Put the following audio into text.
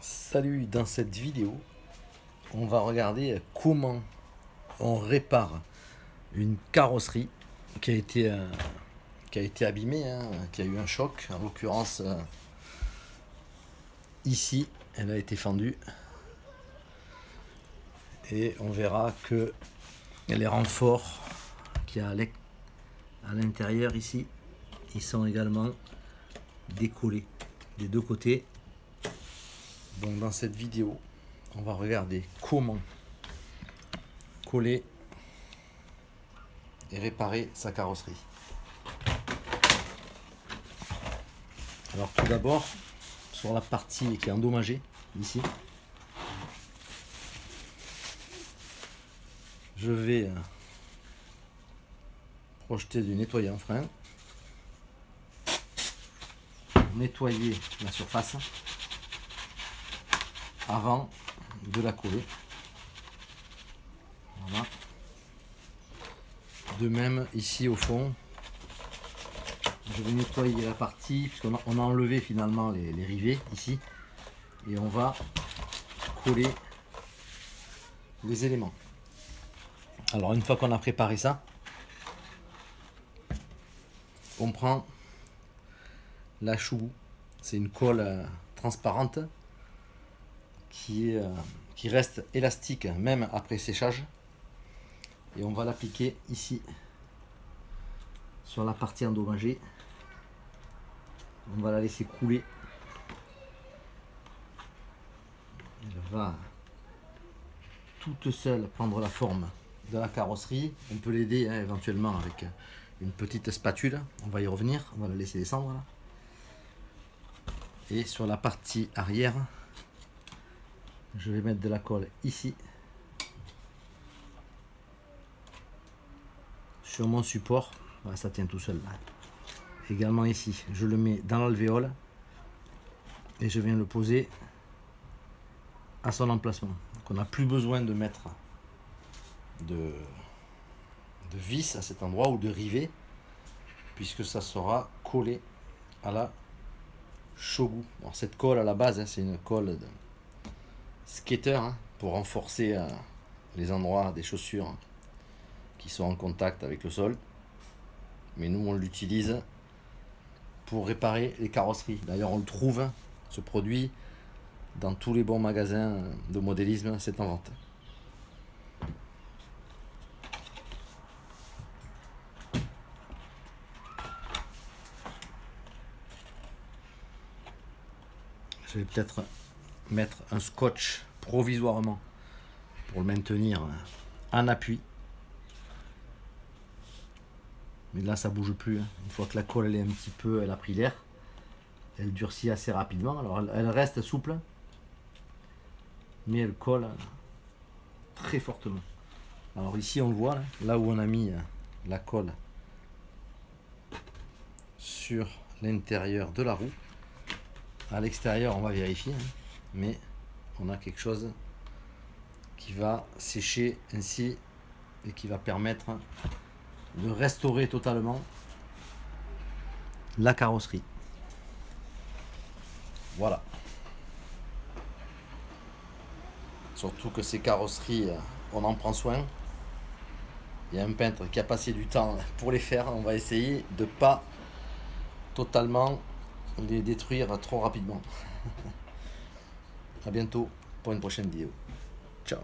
Salut, dans cette vidéo, on va regarder comment on répare une carrosserie qui a été abîmée, hein, qui a eu un choc. En l'occurrence, ici, elle a été fendue. Et on verra que les renforts qu'il y a à l'intérieur ici, ils sont également décollés des deux côtés. Donc dans cette vidéo, on va regarder comment coller et réparer sa carrosserie. Alors tout d'abord, sur la partie qui est endommagée, ici, je vais projeter du nettoyant frein, nettoyer la surface avant de la coller. Voilà. De même ici au fond, je vais nettoyer la partie puisqu'on a enlevé finalement les rivets ici et on va coller les éléments. Alors une fois qu'on a préparé ça, on prend la chou, c'est une colle transparente qui reste élastique même après séchage, et on va l'appliquer ici sur la partie endommagée. On va la laisser couler. Elle va toute seule prendre la forme de la carrosserie. On peut l'aider éventuellement avec une petite spatule. On va y revenir. On va la laisser descendre là. Et sur la partie arrière, je vais mettre de la colle ici sur mon support. Voilà, ça tient tout seul là. Également ici, je le mets dans l'alvéole et je viens le poser à son emplacement. Donc on n'a plus besoin de mettre de vis à cet endroit ou de rivet, puisque ça sera collé à la shogu. Alors cette colle à la base, c'est une colle de skater pour renforcer les endroits des chaussures qui sont en contact avec le sol. Mais nous, on l'utilise pour réparer les carrosseries. D'ailleurs, on le trouve, ce produit, dans tous les bons magasins de modélisme, c'est en vente. Je vais peut-être mettre un scotch provisoirement pour le maintenir en appui. Mais là, ça bouge plus. Une fois que la colle elle est un petit peu, elle a pris l'air, elle durcit assez rapidement. Alors elle reste souple, mais elle colle très fortement. Alors ici, on le voit, là où on a mis la colle sur l'intérieur de la roue. À l'extérieur, on va vérifier, mais on a quelque chose qui va sécher ainsi et qui va permettre de restaurer totalement la carrosserie. Voilà. Surtout que ces carrosseries, on en prend soin. Il y a un peintre qui a passé du temps pour les faire. On va essayer de ne pas totalement les détruire trop rapidement. A bientôt pour une prochaine vidéo. Ciao.